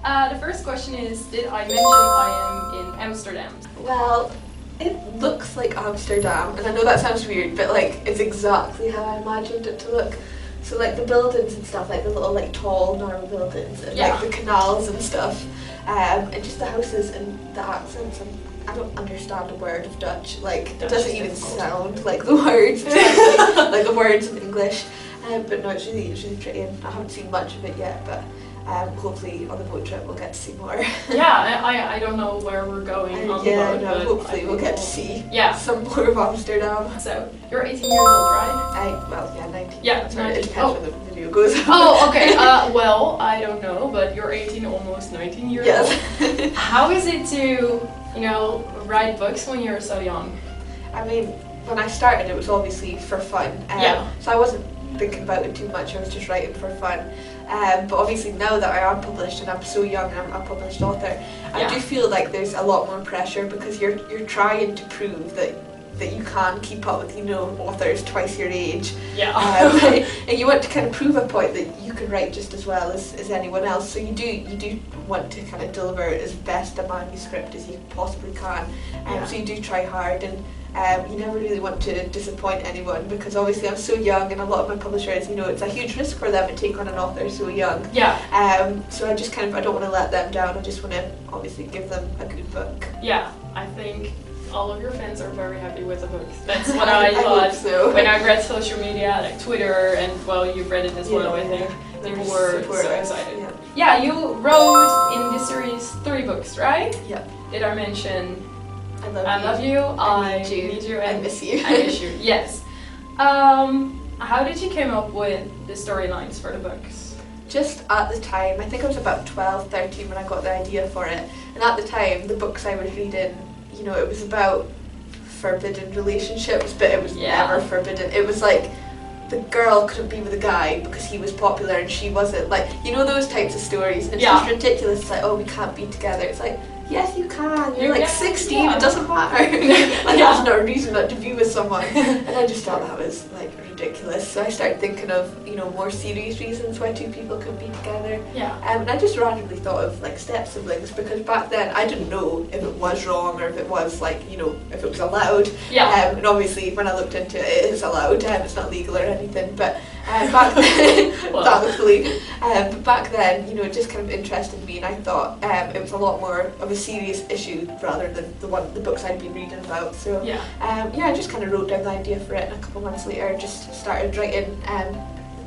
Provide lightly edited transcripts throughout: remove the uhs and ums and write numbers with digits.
The first question is, did I mention I am in Amsterdam? Well, it looks like Amsterdam, and I know that sounds weird, but like it's exactly how I imagined it to look. So like the buildings and stuff, like the little like tall narrow buildings, and like the canals and stuff, and just the houses and the accents. And I don't understand a word of Dutch. Like it doesn't even sound like the words, like the words in English. But no, it's really pretty, and I haven't seen much of it yet, but. Hopefully on the boat trip we'll get to see more. Yeah, I don't know where we're going on the boat, but hopefully we'll get to see some more of Amsterdam. So, you're 18 years old, right? 19. Yeah, sorry, 19. it depends when the video goes up. Oh, okay. Well, I don't know, but you're 18, almost 19 years old. How is it to, write books when you're so young? I mean, when I started it was obviously for fun. So I wasn't thinking about it too much, I was just writing for fun. But obviously now that I am published and I'm so young and I'm a published author, I do feel like there's a lot more pressure because you're trying to prove that you can keep up with authors twice your age. And you want to kind of prove a point that you can write just as well as anyone else. So you do want to kind of deliver as best a manuscript as you possibly can. So you do try hard, and you never really want to disappoint anyone because obviously I'm so young, and a lot of my publishers, it's a huge risk for them to take on an author so young. So I just I don't want to let them down. I just want to obviously give them a good book. Yeah, I think all of your fans are very happy with the book. That's what I thought so. When I read social media, like Twitter, and well, you've read it as well, I think. People were so excited. Yeah, you wrote in this series 3 books, right? Yeah. Did I mention I love you, I need you, and I miss you. I miss you, yes. How did you come up with the storylines for the books? Just at the time, I think I was about 12, 13 when I got the idea for it. And at the time, the books I was reading, it was about forbidden relationships, but it was never forbidden. It was like the girl couldn't be with a guy because he was popular and she wasn't. Like, those types of stories. And it's just ridiculous. It's like, oh, we can't be together. It's like, yes, you can. You're like 16. It doesn't matter. That's not a reason not to be with someone. And I just thought that was like ridiculous. So I started thinking of more serious reasons why 2 people could be together. And I just randomly thought of like step siblings because back then I didn't know if it was wrong or if it was like if it was allowed. And obviously when I looked into it, it is allowed. It's not legal or anything. But back then, thankfully, but back then, it just kind of interested me, and I thought it was a lot more of a serious issue rather than the books I'd been reading about. So I just kind of wrote down the idea for it, and a couple months later, just started writing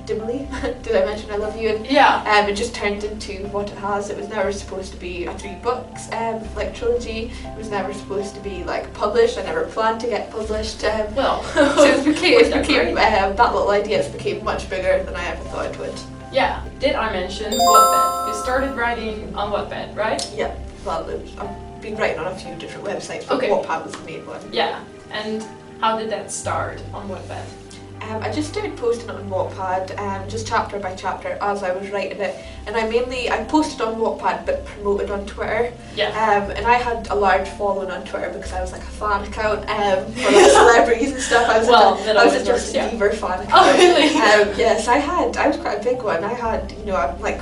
DIMILY. Did I mention I love you? And it just turned into what it has. It was never supposed to be a 3 books like trilogy. It was never supposed to be like published. I never planned to get published. So it became that little idea became much bigger than I ever thought it would. Yeah. Did I mention Wattpad? You started writing on Wattpad, right? Yeah. Well, I've been writing on a few different websites, but Wattpad was the main one. Yeah. And how did that start on Wattpad? I just started posting it on Wattpad, just chapter by chapter as I was writing it, and I posted on Wattpad but promoted on Twitter. And I had a large following on Twitter because I was like a fan account for like celebrities and stuff. I was a Justin Bieber fan account. Oh really? Yes, I was quite a big one. I had I'm like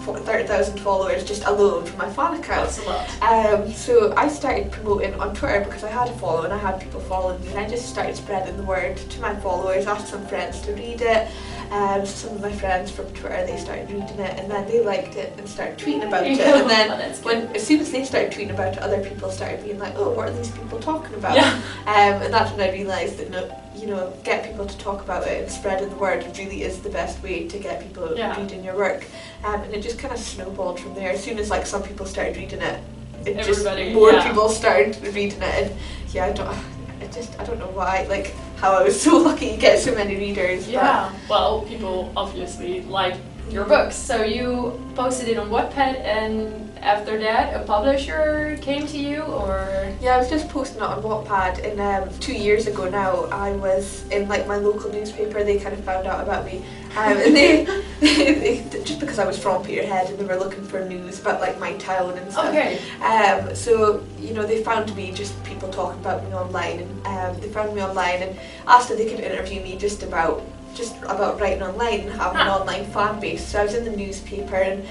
30,000 followers just alone from my fan account. That's a lot. So I started promoting on Twitter because I had a following, I had people following me, and I just started spreading the word to my followers, asked some friends to read it. Some of my friends from Twitter, they started reading it, and then they liked it and started tweeting about it. And then as soon as they started tweeting about it, other people started being like, oh, what are these people talking about? And that's when I realised that get people to talk about it and spreading the word really is the best way to get people reading your work. And it just kind of snowballed from there. As soon as like some people started reading it, more people started reading it. And I don't know why, like how I was so lucky to get so many readers. Well, people obviously like your books. So you posted it on Wattpad, and after that a publisher came to you, or? Yeah, I was just posting it on Wattpad, and 2 years ago now I was in like my local newspaper. They kind of found out about me, and they just because I was from Peterhead and they were looking for news about like my town and stuff. So they found me, just people talking about me online, and they found me online and asked if they could interview me just about just about writing online and having an online fan base. So I was in the newspaper, and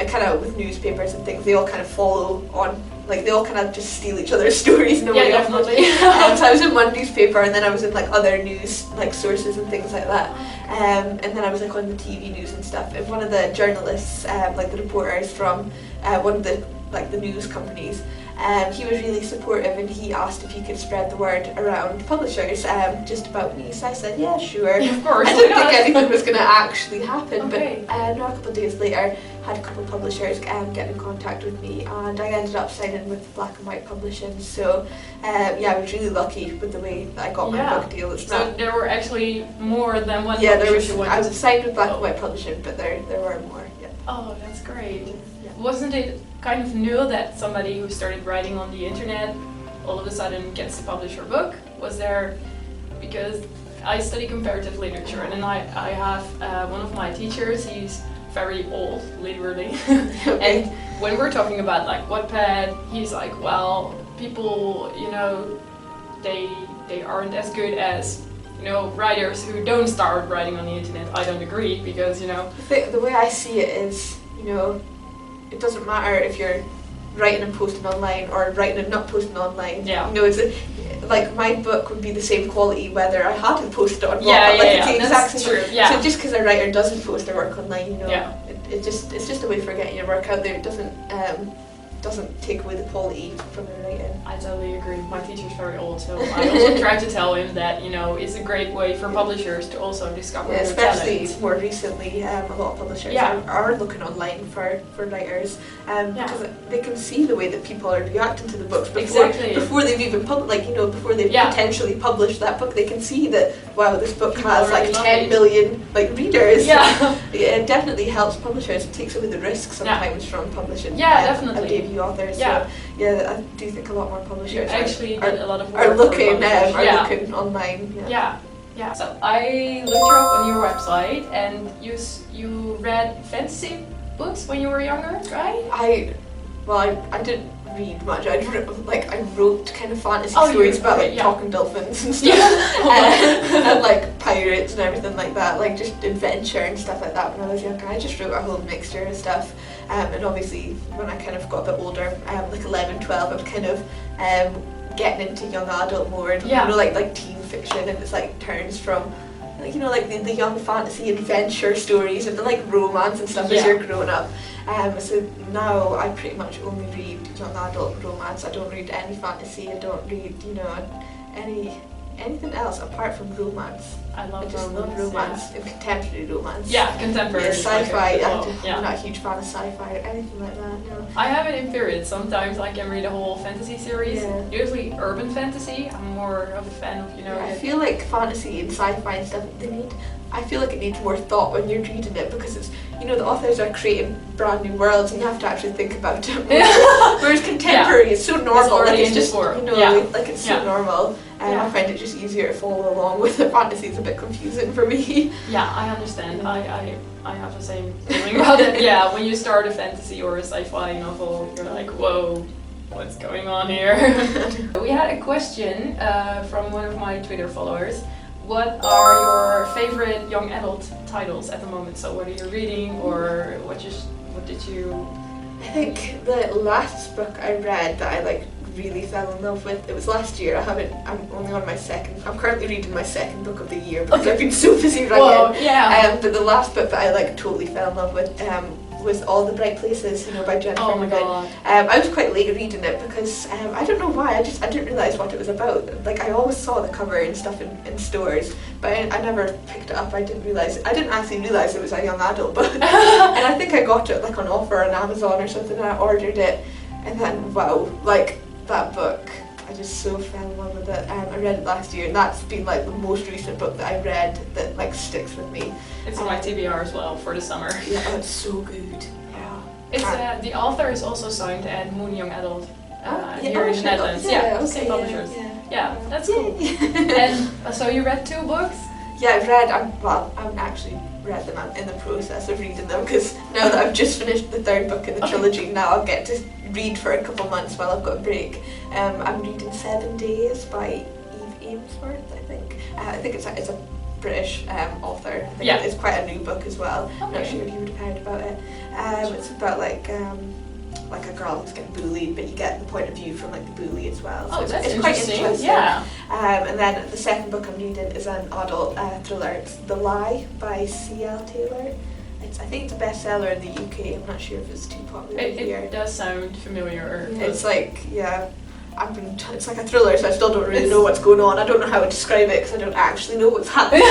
kind of with newspapers and things, they all kind of follow on, like they all kind of just steal each other's stories in a way. Definitely. So I was in one newspaper, and then I was in like other news like sources and things like that. And then I was like on the TV news and stuff. And one of the journalists, like the reporters from one of the news companies, he was really supportive, and he asked if he could spread the word around publishers just about me. So I said, yeah, sure. Of course. I didn't think anything was going to actually happen, Okay. but a couple of days later, had a couple of publishers get in contact with me, and I ended up signing with Black and White Publishing. So yeah, I was really lucky with the way that I got my book deal. It's so there were actually more than one. Yeah, publisher I was signed with Black and White Publishing, but there were more. Yeah. Oh, that's great. Yeah. Wasn't it kind of new that somebody who started writing on the internet all of a sudden gets to publish her book? Was there, because I study comparative literature, and then I have one of my teachers, he's very old, literally. Okay. And when we're talking about like Wattpad, he's like, well, people, you know, they aren't as good as, you know, writers who don't start writing on the internet. I don't agree, because, you know, The way I see it is, you know, it doesn't matter if you're writing and posting online or writing and not posting online. Yeah. You know, like my book would be the same quality whether I hadn't posted on Wattpad. Yeah, It's the exact that's same. true. Yeah. So just because a writer doesn't post their work online, you know, Yeah. it's just a way for getting your work out there. It doesn't take away the quality from the writing. I totally agree. My teacher's very old, so I also try to tell him that, you know, it's a great way for publishers to also discover Yeah, their especially talent. more recently, a lot of publishers are looking online for writers, because they can see the way that people are reacting to the books before they've even before they've potentially published that book. They can see that, wow, this book People has already like love 10 it. million readers. Yeah. It definitely helps publishers. It takes away the risk sometimes from publishing definitely. debut authors. Yeah. So yeah, I do think a lot more publishers Actually are did a lot of work are looking for publishers. looking online. Yeah. So I looked you up on your website, and you read fantasy books when you were younger, right? I didn't read much. I wrote kind of fantasy Oh, stories about okay, talking dolphins and stuff, and like pirates and everything like that, like just adventure and stuff like that. When I was younger, I just wrote a whole mixture of stuff. And obviously, when I kind of got a bit older, like 11, 12, I was kind of getting into young adult more, and, you know, like teen fiction, and it's like turns from, like, you know, like the young fantasy adventure stories and the like romance and stuff as you're growing up. So now I pretty much only read young adult romance. I don't read any fantasy. I don't read, you know, anything else apart from romance. I love just love romance and contemporary romance. Yeah, contemporary. Yeah, sci-fi. Yeah. I'm not a huge fan of sci-fi or anything like that. No. I have it in periods. Sometimes I can read a whole fantasy series. Yeah. Usually urban fantasy. I'm more of a fan of, you know. I feel like fantasy and sci-fi and stuff, I feel like it needs more thought when you're reading it, because it's, you know, the authors are creating brand new worlds and you have to actually think about it more. Whereas contemporary is so normal, it's just, you know, like it's so normal. And I find it just easier to follow along with the fantasy. It's a bit confusing for me. Yeah, I understand. I have the same feeling about it. Yeah, when you start a fantasy or a sci-fi novel, you're like, whoa, what's going on here? We had a question from one of my Twitter followers. What are your favorite young adult titles at the moment? So what are you reading, or what did you... I think the last book I read that I really fell in love with, it was last year. I'm only on I'm currently reading my second book of the year because I've been so busy writing. Whoa, yeah. But the last book that I totally fell in love with was All the Bright Places, you know, by Jennifer. Oh my god. I was quite late reading it because I don't know why, I didn't realise what it was about. Like, I always saw the cover and stuff in stores, but I never picked it up. I didn't actually realise it was a young adult book. And I think I got it on offer on Amazon or something, and I ordered it, and then wow, that book, I just so fell in love with it. I read it last year, and that's been the most recent book that I read that sticks with me. It's on my TBR as well for the summer. Yeah, oh, it's so good. Yeah. It's the author is also signed at Moon Young Adult here in the Netherlands. Same publishers. Yeah, that's cool. And so you read 2 books? Yeah, I've actually read them. I'm in the process of reading them, because now that I've just finished the 3rd book in the trilogy, now I'll get to read for a couple months while I've got a break. I'm reading 7 Days by Eve Amesworth, I think. I think it's a British author. I think Yeah. it's quite a new book as well. I'm not Okay. sure if you would have heard about it. It's about like a girl who's getting bullied, but you get the point of view from like the bully as well. So Oh, that's it's quite interesting. interesting. Yeah. And then the second book I'm reading is an adult thriller. It's The Lie by C.L. Taylor. I think it's a bestseller in the UK. I'm not sure if it's too popular here. It does sound familiar. It's like, yeah, it's like a thriller, so I still don't really know what's going on. I don't know how to describe it because I don't actually know what's happening.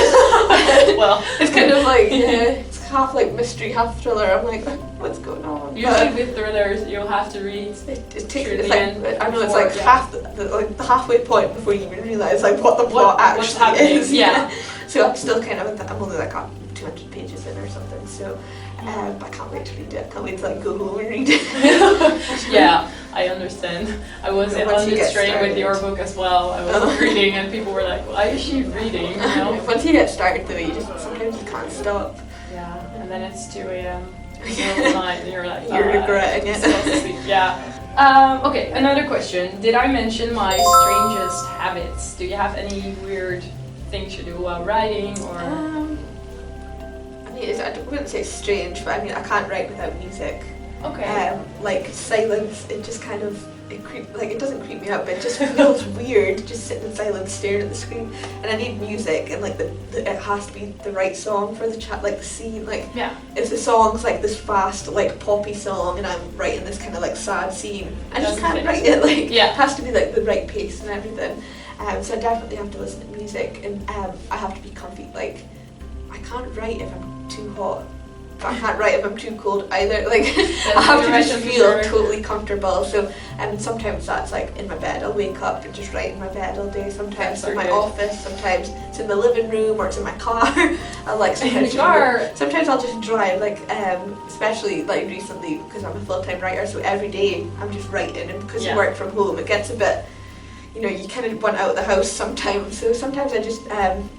Well, it's kind of like, yeah, it's half like mystery, half thriller. I'm like, what's going on? usually with thrillers, you'll have to read. It takes through it's the like, end I know it's before, like yeah. half the halfway point before you even realise like what the plot what's actually happening, is. yeah. So I'm still kind of I'm only like 200 pages in or something. So I can't wait to read it. I can't wait to like go home and read it. Yeah, I understand. I was Once on you the get train with started. your book as well. I was reading and people were like, why is she reading? You know? Once you get started though, you just sometimes you can't stop. Yeah, and then it's 2 a.m. middle of the night and you're like, You're regretting it. supposed to sleep. Yeah. Okay, another question. Did I mention my strangest habits? Do you have any weird things you do while writing or? I mean, I wouldn't say it's strange, but I mean, I can't write without music. Okay. Like silence, it just kind of it doesn't creep me out, but it just feels weird just sitting in silence staring at the screen. And I need music, and like it has to be the right song for the chat, like the scene. Like Yeah. if the song's like this fast, like poppy song, and I'm writing this kind of like sad scene, I just Doesn't can't fit. write it. Like Yeah. it has to be like the right pace and everything. So I definitely have to listen to music, and I have to be comfy. Like I can't write if I'm too hot, but I can't write if I'm too cold either. Like I have to just feel totally comfortable. So sometimes that's like in my bed. I'll wake up and just write in my bed all day. Sometimes That's in my good. office. Sometimes it's in the living room or it's in my car. I like In the sometimes car. sometimes I'll just drive. Like especially like recently because I'm a full-time writer. So every day I'm just writing, and because Yeah. you work from home, it gets a bit. You know, you kind of want out of the house sometimes. So sometimes I just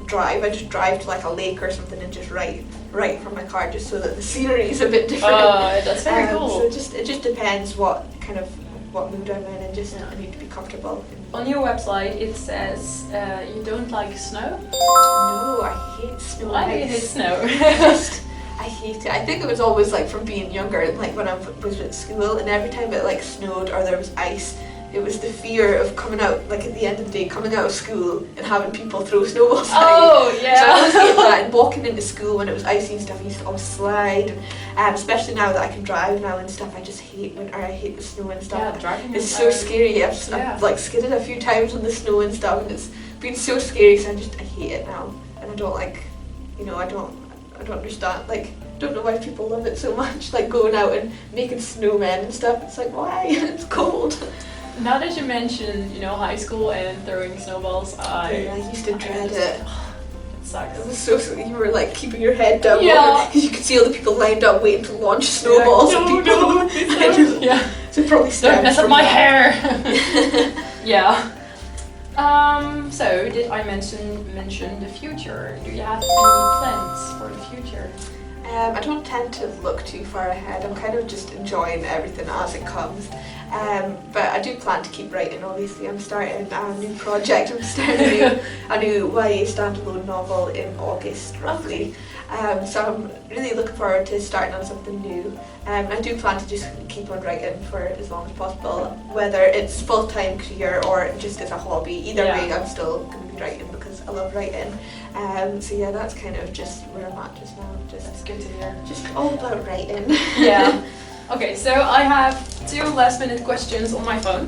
drive. I just drive to like a lake or something and just write from my car, just so that the scenery is a bit different. Oh, that's very cool. So it just depends what mood I'm in, and just I need to be comfortable. On your website it says you don't like snow? No, I hate snow. Why do you hate snow? I hate it. I think it was always like from being younger, like when I was at school, and every time it like snowed or there was ice, it was the fear of coming out, like at the end of the day, coming out of school and having people throw snowballs at you. Oh, So I always yeah. hate that, and walking into school when it was icy and stuff, I used to always slide, and especially now that I can drive now and stuff, I just hate I hate the snow and Yeah, stuff. driving It's is so hard. scary. I've Yeah. like skidded a few times on the snow and stuff, and it's been so scary, so I hate it now, and I don't like, I don't understand, like, don't know why people love it so much, like going out and making snowmen and stuff. It's like, why? It's cold. Now that you mention, high school and throwing snowballs, I used to dread it. It It sucks. was so you were like keeping your head down, Yeah. because you could see all the people lined up waiting to launch snowballs at people. Yeah. So probably Don't stems mess up from my that. hair. Yeah. So did I mention the future? Do you have any plans for the future? I don't tend to look too far ahead. I'm kind of just enjoying everything as it comes. But I do plan to keep writing, obviously. I'm starting a new project. I'm starting a new YA standalone novel in August, roughly. So I'm really looking forward to starting on something new. I do plan to just keep on writing for as long as possible, whether it's full-time career or just as a hobby. Either way, I'm still going to be writing because I love writing. So yeah, that's kind of just where I'm at just now. That's good to hear. Just all about writing. Yeah. Okay, so I have 2 last-minute questions on my phone.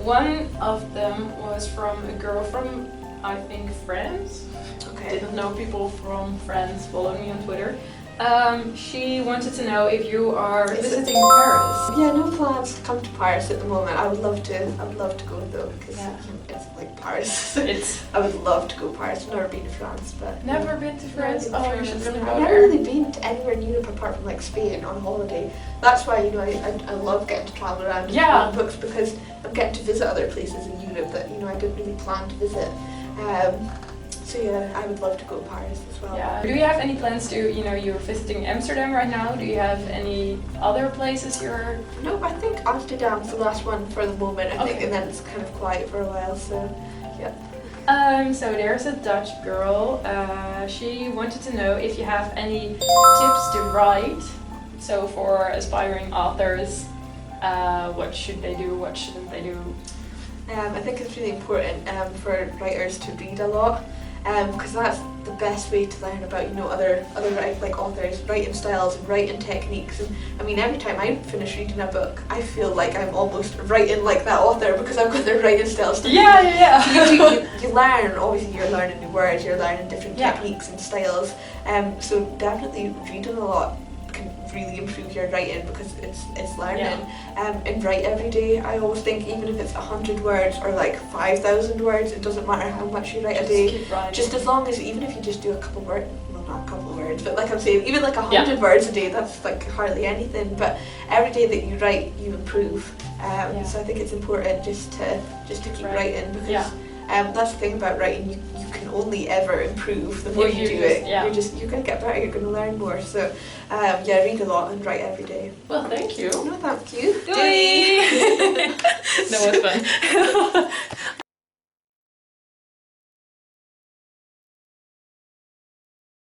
One of them was from a girl from, I think, France. Okay. Didn't know people from France follow me on Twitter. She wanted to know if you are visiting Paris. Yeah, no plans to come to Paris at the moment. I would love to go though, because it's like Paris. I would love to go to Paris. I've never been to France, but Never been to France? Oh, you should really go I've never there. really been to anywhere in Europe apart from like Spain on holiday. That's why I love getting to travel around and read books, because I'm getting to visit other places in Europe that I didn't really plan to visit. So yeah, I would love to go to Paris as well. Yeah. Do you have any plans to, you're visiting Amsterdam right now? Do you have any other places you're... No, I think Amsterdam's the last one for the moment, I think, and then it's kind of quiet for a while, so yeah. So there's a Dutch girl. She wanted to know if you have any tips to write. So for aspiring authors, what should they do? What shouldn't they do? I think it's really important for writers to read a lot, because that's the best way to learn about other like authors, writing styles and writing techniques. And I mean, every time I finish reading a book, I feel like I'm almost writing like that author because I've got their writing styles. Yeah. You learn. Obviously, you're learning new words. You're learning different techniques and styles. So definitely reading a lot can really improve your writing because it's learning. And write every day. I always think even if it's 100 words or like 5,000 words, it doesn't matter how much you write a day. Keep writing. Just as long as, even if you just do a couple words, well, not a couple words, but like I'm saying, even like 100 words a day, that's like hardly anything. But every day that you write, you improve. So I think it's important just to keep writing, because that's the thing about writing. You can only ever improve the more you do it. You're gonna get better. You're gonna learn more. So read a lot and write every day. Well, thank you. No, thank you. Doei! That was fun.